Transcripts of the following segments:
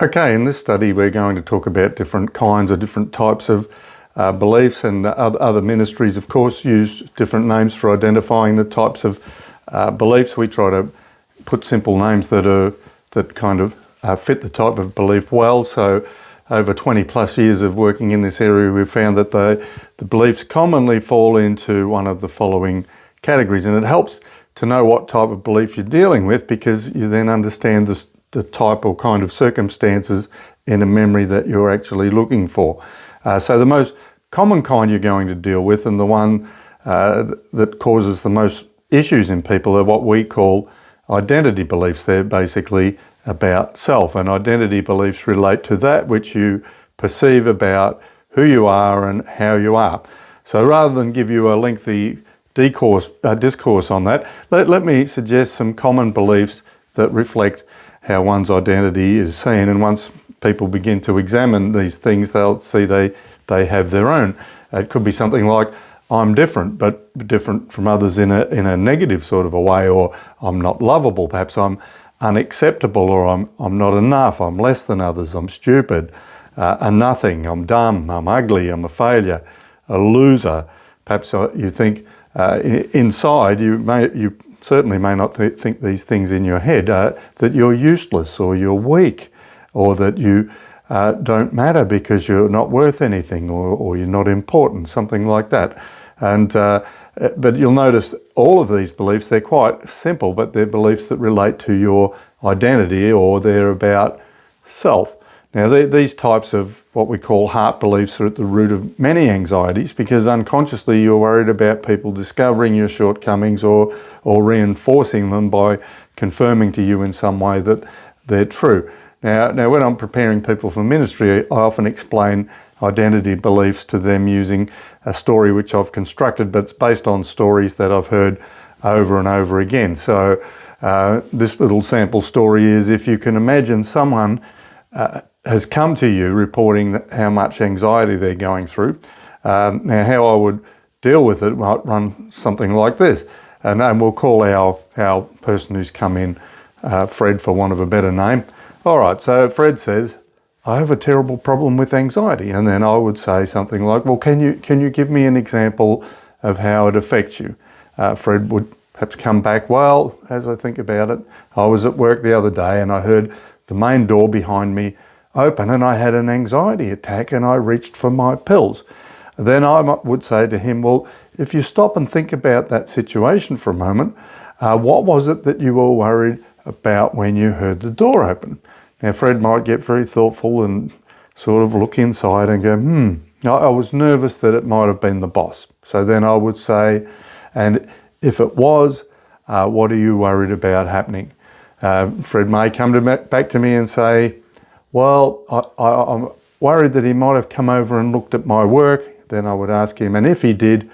Okay, in this study we're going to talk about different kinds or different types of beliefs, and other ministries of course use different names for identifying the types of beliefs. We try to put simple names that kind of fit the type of belief well. So over 20 plus years of working in this area, we've found that the beliefs commonly fall into one of the following categories, and it helps to know what type of belief you're dealing with, because you then understand the type or kind of circumstances in a memory that you're actually looking for. So the most common kind you're going to deal with, and the one that causes the most issues in people, are what we call identity beliefs. They're basically about self, and identity beliefs relate to that which you perceive about who you are and how you are. So rather than give you a lengthy discourse on that, let me suggest some common beliefs that reflect how one's identity is seen. And once people begin to examine these things, they'll see they have their own. It could be something like, I'm different, but different from others in a negative sort of a way, or I'm not lovable, perhaps I'm unacceptable, or I'm not enough, I'm less than others, I'm stupid, a nothing, I'm dumb, I'm ugly, I'm a failure, a loser. Perhaps you think inside, you certainly may not think these things in your head, that you're useless, or you're weak, or that you don't matter because you're not worth anything, or you're not important, something like that. And but you'll notice all of these beliefs, they're quite simple, but they're beliefs that relate to your identity, or they're about self. Now, these types of what we call heart beliefs are at the root of many anxieties, because unconsciously you're worried about people discovering your shortcomings or reinforcing them by confirming to you in some way that they're true. Now, when I'm preparing people for ministry, I often explain identity beliefs to them using a story which I've constructed, but it's based on stories that I've heard over and over again. So this little sample story is, if you can imagine someone has come to you reporting how much anxiety they're going through. Now, how I would deal with it might run something like this. And we'll call our person who's come in Fred, for want of a better name. All right, so Fred says, I have a terrible problem with anxiety. And then I would say something like, well, can you give me an example of how it affects you? Fred would perhaps come back, well, as I think about it, I was at work the other day and I heard the main door behind me open and I had an anxiety attack and I reached for my pills. Then I would say to him, well, if you stop and think about that situation for a moment, what was it that you were worried about when you heard the door open? Now, Fred might get very thoughtful and sort of look inside and go, I was nervous that it might have been the boss. So then I would say, and if it was, what are you worried about happening? Fred may come back to me and say, well, I'm worried that he might have come over and looked at my work. Then I would ask him, and if he did,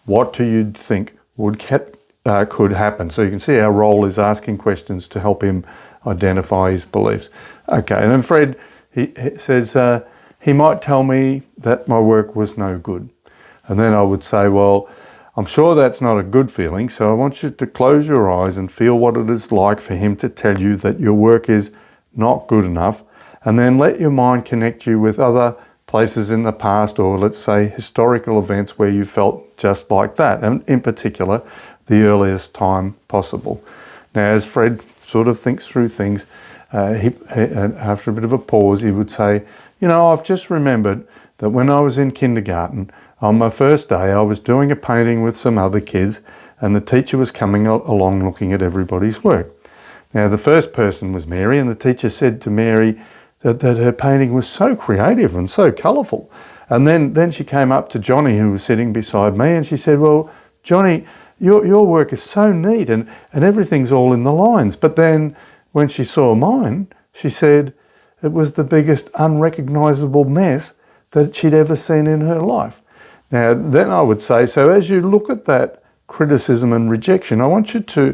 what do you think could happen? So you can see our role is asking questions to help him identify his beliefs. Okay, and then Fred, he says, he might tell me that my work was no good. And then I would say, well, I'm sure that's not a good feeling, so I want you to close your eyes and feel what it is like for him to tell you that your work is not good enough, and then let your mind connect you with other places in the past, or let's say historical events where you felt just like that, and in particular, the earliest time possible. Now, as Fred sort of thinks through things, after a bit of a pause, he would say, I've just remembered that when I was in kindergarten, on my first day, I was doing a painting with some other kids, and the teacher was coming along looking at everybody's work. Now, the first person was Mary, and the teacher said to Mary that her painting was so creative and so colourful. And then she came up to Johnny, who was sitting beside me, and she said, well, Johnny, your work is so neat and everything's all in the lines. But then when she saw mine, she said it was the biggest unrecognisable mess that she'd ever seen in her life. Now, then I would say, so as you look at that criticism and rejection, I want you to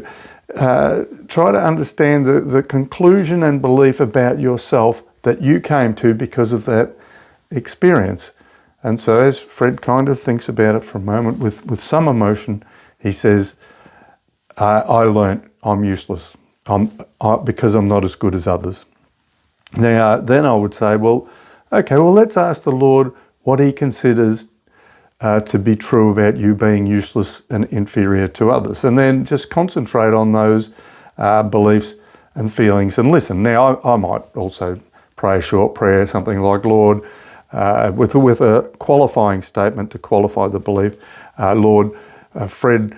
try to understand the conclusion and belief about yourself that you came to because of that experience. And so as Fred kind of thinks about it for a moment with some emotion, he says, I learnt I'm useless because I'm not as good as others. Now, then I would say, well, okay, well, let's ask the Lord what he considers to be true about you being useless and inferior to others. And then just concentrate on those beliefs and feelings and listen. Now, I might also pray a short prayer, something like, Lord, with a qualifying statement to qualify the belief. Lord, Fred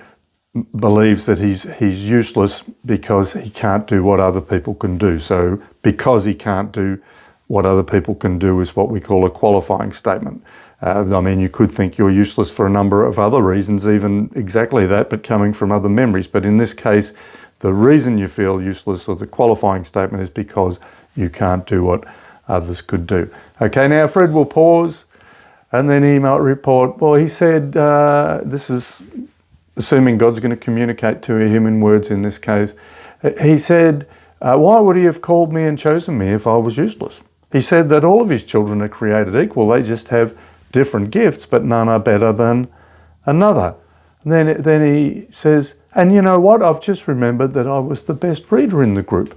believes that he's useless because he can't do what other people can do. So because he can't do what other people can do is what we call a qualifying statement. I mean, you could think you're useless for a number of other reasons, even exactly that, but coming from other memories. But in this case, the reason you feel useless, or the qualifying statement, is because you can't do what others could do. Okay, now Fred will pause, and then he might report, well, he said, this is assuming God's going to communicate to him in words in this case. He said, why would he have called me and chosen me if I was useless? He said that all of his children are created equal. They just have different gifts, but none are better than another. And then he says, and you know what? I've just remembered that I was the best reader in the group.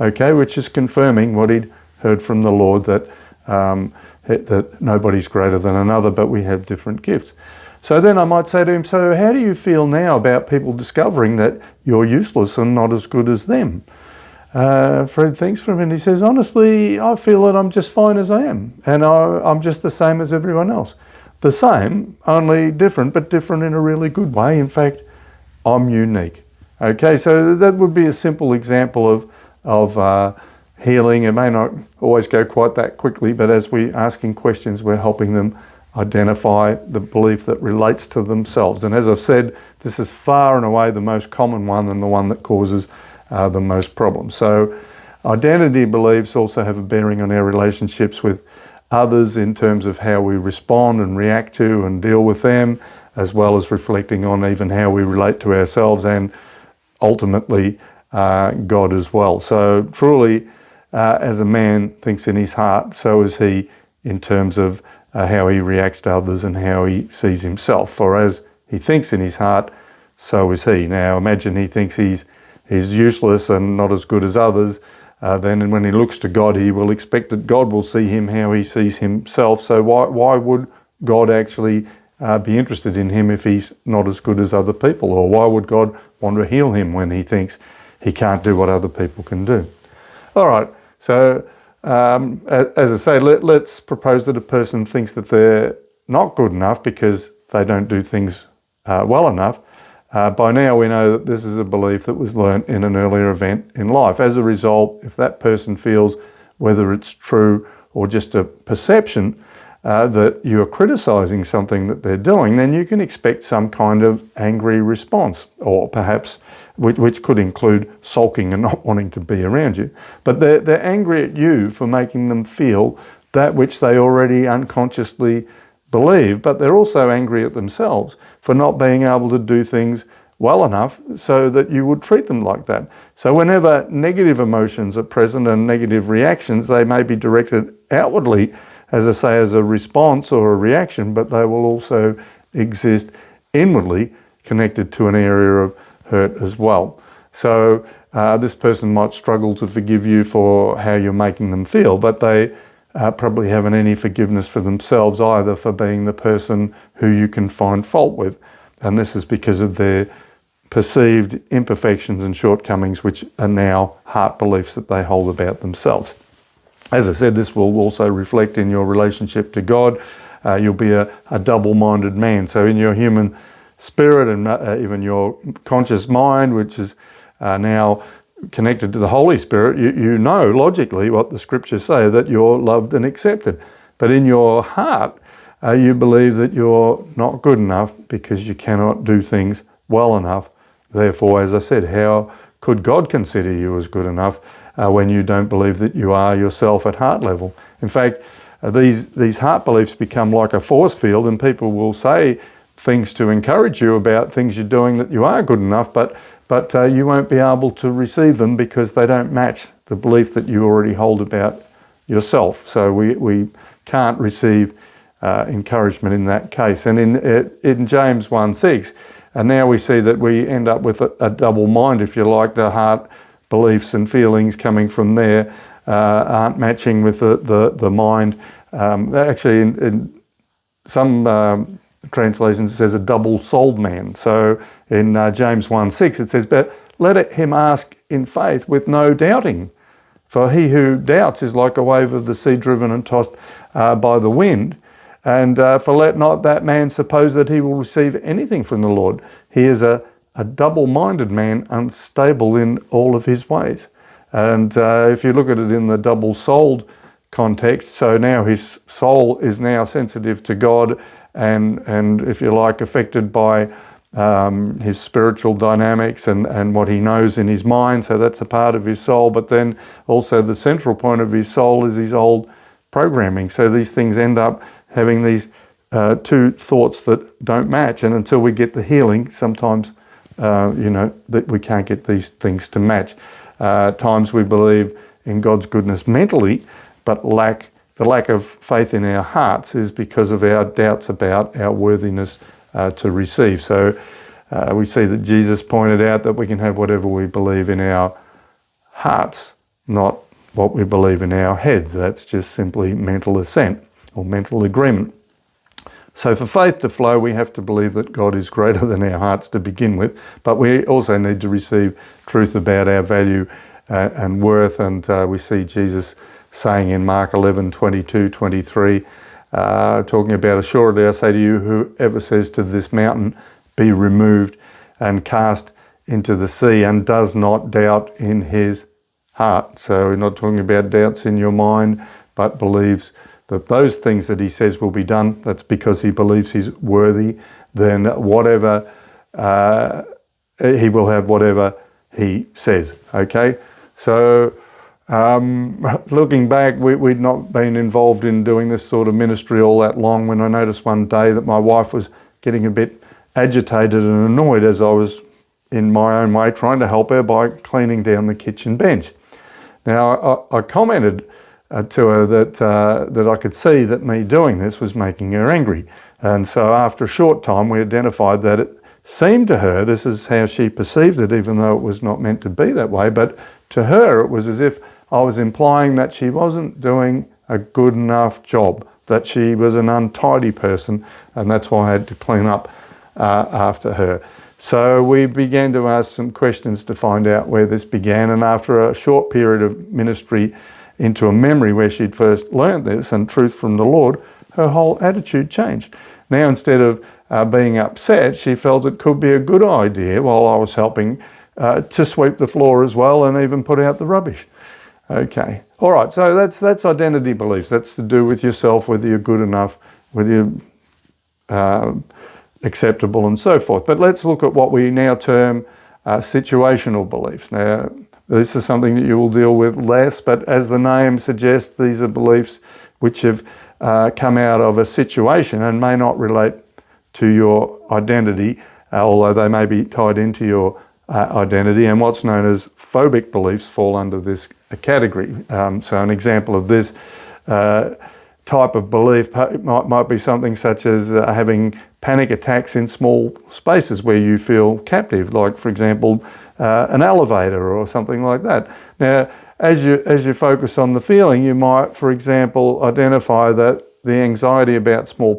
Okay, which is confirming what he'd heard from the Lord, that that nobody's greater than another, but we have different gifts. So then I might say to him, so how do you feel now about people discovering that you're useless and not as good as them? Fred thinks for a minute. He says, honestly, I feel that I'm just fine as I am, and I'm just the same as everyone else. The same, only different, but different in a really good way. In fact, I'm unique. Okay, so that would be a simple example of healing. It may not always go quite that quickly, but as we're asking questions, we're helping them identify the belief that relates to themselves. And as I've said, this is far and away the most common one and the one that causes the most problems. So identity beliefs also have a bearing on our relationships with others in terms of how we respond and react to and deal with them, as well as reflecting on even how we relate to ourselves and ultimately God as well. So truly, as a man thinks in his heart, so is he in terms of how he reacts to others and how he sees himself. For as he thinks in his heart, so is he. Now imagine he thinks he's useless and not as good as others, then when he looks to God, he will expect that God will see him how he sees himself. So why would God actually be interested in him if he's not as good as other people? Or why would God want to heal him when he thinks he can't do what other people can do? All right, so as I say, let's propose that a person thinks that they're not good enough because they don't do things well enough. By now we know that this is a belief that was learnt in an earlier event in life. As a result, if that person feels, whether it's true or just a perception, that you are criticising something that they're doing, then you can expect some kind of angry response, or perhaps which could include sulking and not wanting to be around you. But they're angry at you for making them feel that which they already unconsciously believe, but they're also angry at themselves for not being able to do things well enough so that you would treat them like that. So whenever negative emotions are present and negative reactions, they may be directed outwardly, as I say, as a response or a reaction, but they will also exist inwardly, connected to an area of hurt as well. So this person might struggle to forgive you for how you're making them feel, but they probably haven't any forgiveness for themselves either, for being the person who you can find fault with. And this is because of their perceived imperfections and shortcomings, which are now heart beliefs that they hold about themselves. As I said, this will also reflect in your relationship to God. You'll be a double-minded man. So in your human spirit and even your conscious mind, which is now connected to the Holy Spirit, you know logically what the scriptures say, that you're loved and accepted. But in your heart, you believe that you're not good enough because you cannot do things well enough. Therefore, as I said, how could God consider you as good enough when you don't believe that you are yourself at heart level? In fact, these heart beliefs become like a force field, and people will say things to encourage you about things you're doing that you are good enough, but you won't be able to receive them because they don't match the belief that you already hold about yourself. So we can't receive encouragement in that case. And in James 1:6, and now we see that we end up with a double mind, if you like, the heart beliefs and feelings coming from there. aren't matching with the mind. Actually, in some translations, it says a double-souled man. So in James 1:6, it says, "But let him ask in faith with no doubting. For he who doubts is like a wave of the sea driven and tossed by the wind. And for let not that man suppose that he will receive anything from the Lord. He is a double-minded man, unstable in all of his ways." And if you look at it in the double-souled context, so now his soul is now sensitive to God and if you like, affected by his spiritual dynamics and what he knows in his mind. So that's a part of his soul. But then also the central point of his soul is his old programming. So these things end up having these two thoughts that don't match. And until we get the healing, sometimes, that we can't get these things to match. Times we believe in God's goodness mentally, but the lack of faith in our hearts is because of our doubts about our worthiness to receive. So we see that Jesus pointed out that we can have whatever we believe in our hearts, not what we believe in our heads. That's just simply mental assent or mental agreement. So for faith to flow, we have to believe that God is greater than our hearts to begin with, but we also need to receive truth about our value and worth. And we see Jesus saying in Mark 11:22-23, talking about, "Assuredly I say to you, whoever says to this mountain, be removed and cast into the sea, and does not doubt in his heart." So we're not talking about doubts in your mind, but believes that those things that he says will be done, that's because he believes he's worthy, then whatever, he will have whatever he says, okay? So looking back, we'd not been involved in doing this sort of ministry all that long when I noticed one day that my wife was getting a bit agitated and annoyed as I was in my own way trying to help her by cleaning down the kitchen bench. Now, I commented to her that I could see that me doing this was making her angry. And so after a short time, we identified that it seemed to her, this is how she perceived it, even though it was not meant to be that way, but to her it was as if I was implying that she wasn't doing a good enough job, that she was an untidy person, and that's why I had to clean up after her. So we began to ask some questions to find out where this began, and after a short period of ministry into a memory where she'd first learnt this and truth from the Lord, her whole attitude changed. Now, instead of being upset, she felt it could be a good idea while I was helping to sweep the floor as well and even put out the rubbish. Okay, all right, so that's identity beliefs. That's to do with yourself, whether you're good enough, whether you're acceptable and so forth. But let's look at what we now term situational beliefs. Now, this is something that you will deal with less, but as the name suggests, these are beliefs which have come out of a situation and may not relate to your identity, although they may be tied into your identity. And what's known as phobic beliefs fall under this category. So an example of this type of belief might be something such as having panic attacks in small spaces where you feel captive, like, for example, an elevator or something like that. Now, as you focus on the feeling, you might, for example, identify that the anxiety about small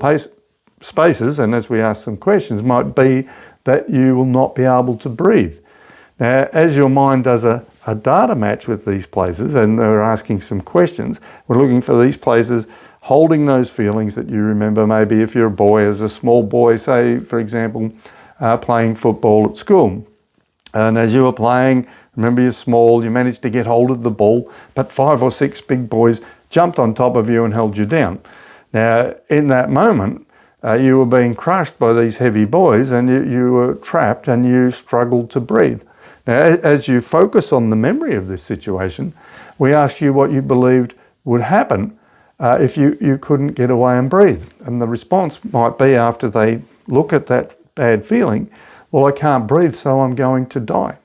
spaces, and as we ask some questions, might be that you will not be able to breathe. Now, as your mind does a data match with these places, and we're asking some questions, we're looking for these places holding those feelings that you remember. Maybe if you're a boy, as a small boy, say, for example, playing football at school. And as you were playing, remember you're small, you managed to get hold of the ball, but 5 or 6 big boys jumped on top of you and held you down. Now, in that moment, you were being crushed by these heavy boys, and you were trapped and you struggled to breathe. Now, as you focus on the memory of this situation, we ask you what you believed would happen if you couldn't get away and breathe. And the response might be, after they look at that bad feeling, well, I can't breathe, so I'm going to die.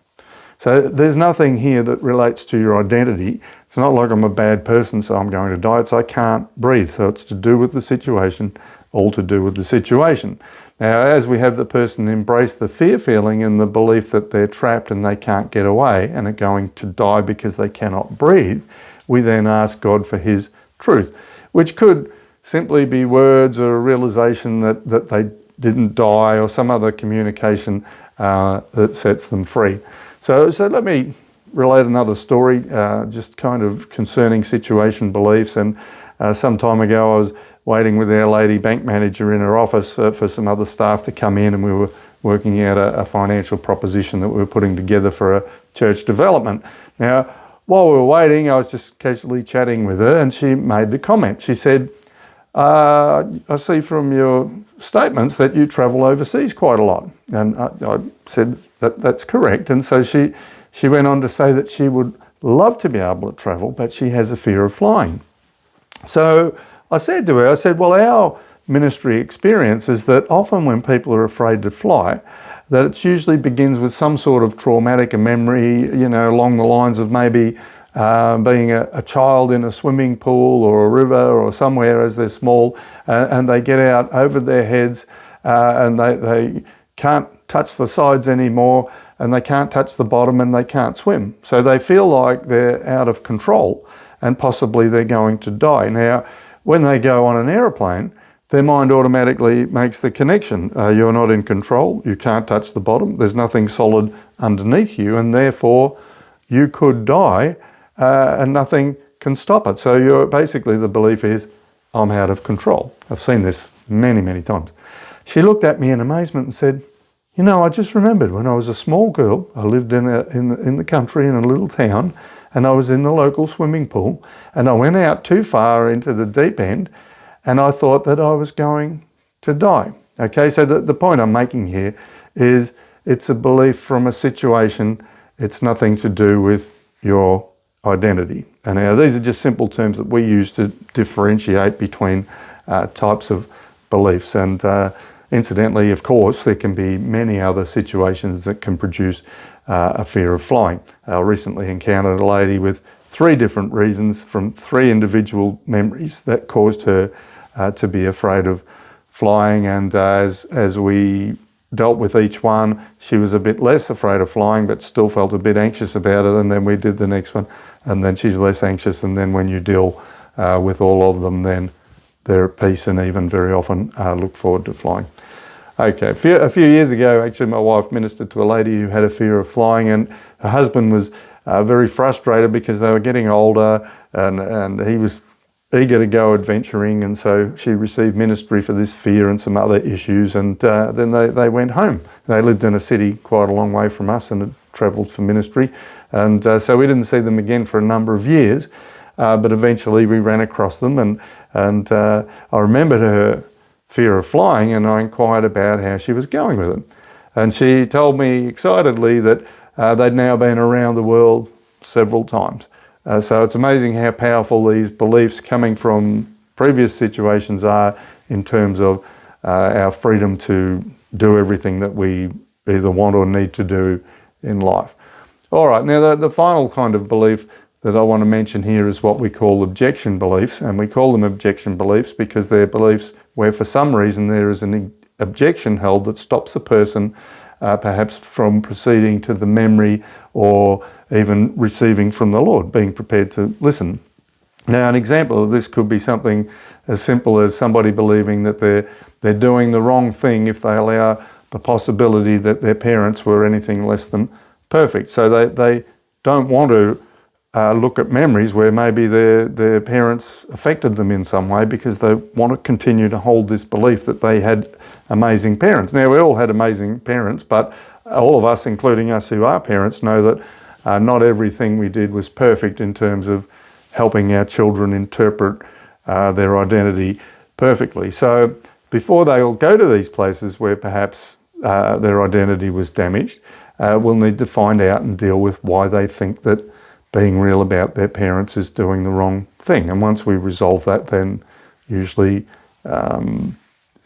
So there's nothing here that relates to your identity. It's not like I'm a bad person, so I'm going to die. It's I can't breathe. So it's to do with the situation, all to do with the situation. Now, as we have the person embrace the fear feeling and the belief that they're trapped and they can't get away and are going to die because they cannot breathe, we then ask God for his truth, which could simply be words or a realization that they didn't die, or some other communication that sets them free. So let me relate another story, just kind of concerning situation beliefs. And some time ago I was waiting with our lady bank manager in her office for some other staff to come in, and we were working out a financial proposition that we were putting together for a church development. Now, while we were waiting, I was just casually chatting with her, and she made the comment. She said, I see from your statements that you travel overseas quite a lot. And I said that's correct. And so she went on to say that she would love to be able to travel, but she has a fear of flying. So I said to her, well, our ministry experience is that often when people are afraid to fly, that it usually begins with some sort of traumatic memory, along the lines of maybe being a child in a swimming pool or a river or somewhere as they're small, and they get out over their heads, and they can't touch the sides anymore, and they can't touch the bottom, and they can't swim. So they feel like they're out of control and possibly they're going to die. Now, when they go on an aeroplane, their mind automatically makes the connection. You're not in control, you can't touch the bottom, there's nothing solid underneath you, and therefore you could die and nothing can stop it. So basically the belief is, I'm out of control. I've seen this many, many times. She looked at me in amazement and said, I just remembered when I was a small girl, I lived in the country in a little town, and I was in the local swimming pool, and I went out too far into the deep end, and I thought that I was going to die. Okay, so the point I'm making here is it's a belief from a situation. It's nothing to do with your identity. And now these are just simple terms that we use to differentiate between types of beliefs. And incidentally, of course, there can be many other situations that can produce a fear of flying. I recently encountered a lady with 3 different reasons from 3 individual memories that caused her to be afraid of flying. And as we dealt with each one, she was a bit less afraid of flying, but still felt a bit anxious about it. And then we did the next one, and then she's less anxious. And then when you deal with all of them, then they're at peace and even very often look forward to flying. Okay, a few years ago, actually, my wife ministered to a lady who had a fear of flying, and her husband was very frustrated because they were getting older, and he was eager to go adventuring, and so she received ministry for this fear and some other issues, and then they went home. They lived in a city quite a long way from us and had travelled for ministry, and so we didn't see them again for a number of years, but eventually we ran across them, and I remembered her fear of flying, and I inquired about how she was going with it. And she told me excitedly that they'd now been around the world several times. So it's amazing how powerful these beliefs coming from previous situations are in terms of our freedom to do everything that we either want or need to do in life. All right, now the final kind of belief that I want to mention here is what we call objection beliefs, and we call them objection beliefs because they're beliefs where for some reason there is an objection held that stops a person perhaps from proceeding to the memory or even receiving from the Lord, being prepared to listen. Now, an example of this could be something as simple as somebody believing that they're doing the wrong thing if they allow the possibility that their parents were anything less than perfect. So they don't want to look at memories where maybe their parents affected them in some way because they want to continue to hold this belief that they had amazing parents. Now, we all had amazing parents, but all of us, including us who are parents, know that not everything we did was perfect in terms of helping our children interpret their identity perfectly. So before they all go to these places where perhaps their identity was damaged, we'll need to find out and deal with why they think that being real about their parents is doing the wrong thing. And once we resolve that, then usually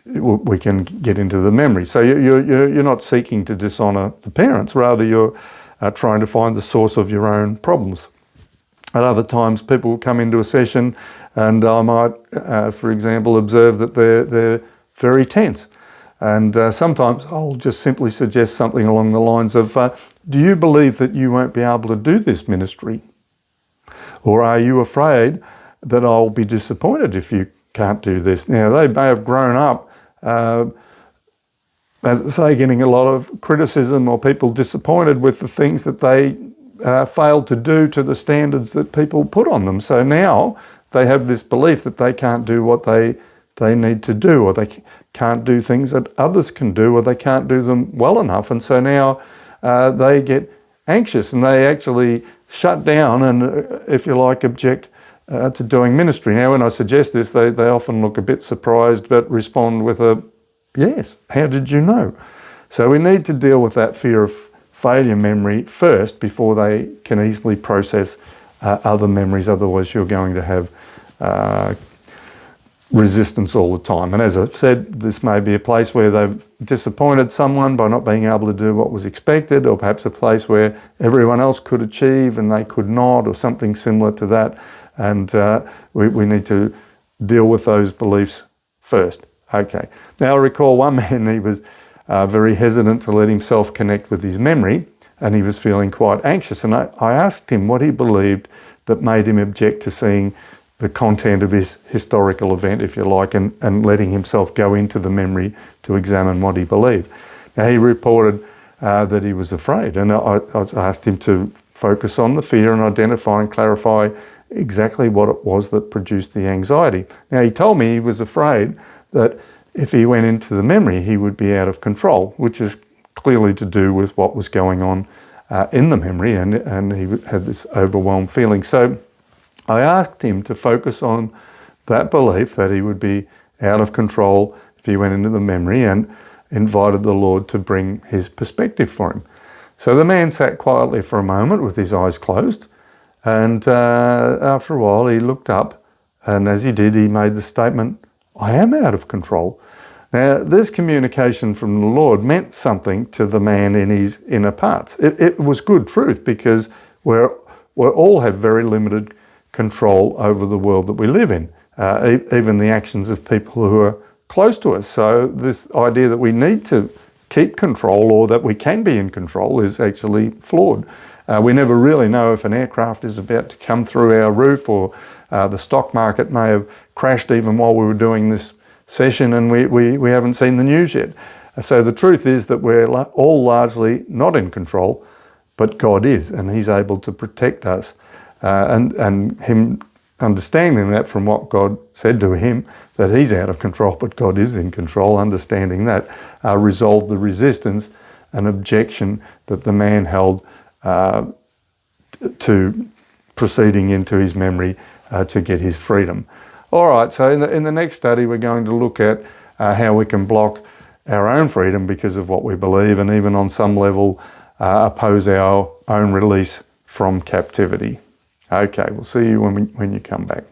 we can get into the memory. So you're not seeking to dishonour the parents, rather you're trying to find the source of your own problems. At other times, people will come into a session and I might, for example, observe that they're very tense. And sometimes I'll just simply suggest something along the lines of, do you believe that you won't be able to do this ministry? Or are you afraid that I'll be disappointed if you can't do this? Now, they may have grown up, as I say, getting a lot of criticism or people disappointed with the things that they failed to do to the standards that people put on them. So now they have this belief that they can't do what they need to do, or they can't do things that others can do, or they can't do them well enough. And so now they get anxious and they actually shut down and, if you like, object to doing ministry. Now, when I suggest this, they often look a bit surprised but respond with a, yes, how did you know? So we need to deal with that fear of failure memory first before they can easily process other memories. Otherwise, you're going to have resistance all the time. And as I've said, this may be a place where they've disappointed someone by not being able to do what was expected, or perhaps a place where everyone else could achieve and they could not, or something similar to that. And we need to deal with those beliefs first. Okay. Now, I recall one man, he was very hesitant to let himself connect with his memory, and he was feeling quite anxious. And I asked him what he believed that made him object to seeing the content of his historical event, if you like, and letting himself go into the memory to examine what he believed. Now, he reported that he was afraid, and I asked him to focus on the fear and identify and clarify exactly what it was that produced the anxiety. Now, he told me he was afraid that if he went into the memory, he would be out of control, which is clearly to do with what was going on in the memory, and he had this overwhelmed feeling. So I asked him to focus on that belief that he would be out of control if he went into the memory, and invited the Lord to bring his perspective for him. So the man sat quietly for a moment with his eyes closed, and after a while he looked up, and as he did, he made the statement, "I am out of control." Now, this communication from the Lord meant something to the man in his inner parts. It was good truth, because we all have very limited control over the world that we live in, even the actions of people who are close to us. So this idea that we need to keep control, or that we can be in control, is actually flawed. We never really know if an aircraft is about to come through our roof, or the stock market may have crashed even while we were doing this session, and we haven't seen the news yet. So the truth is that we're all largely not in control, but God is, and he's able to protect us. And him understanding that from what God said to him, that he's out of control, but God is in control, understanding that resolved the resistance and objection that the man held to proceeding into his memory to get his freedom. All right, so in the next study, we're going to look at how we can block our own freedom because of what we believe, and even on some level oppose our own release from captivity. Okay, we'll see you when you come back.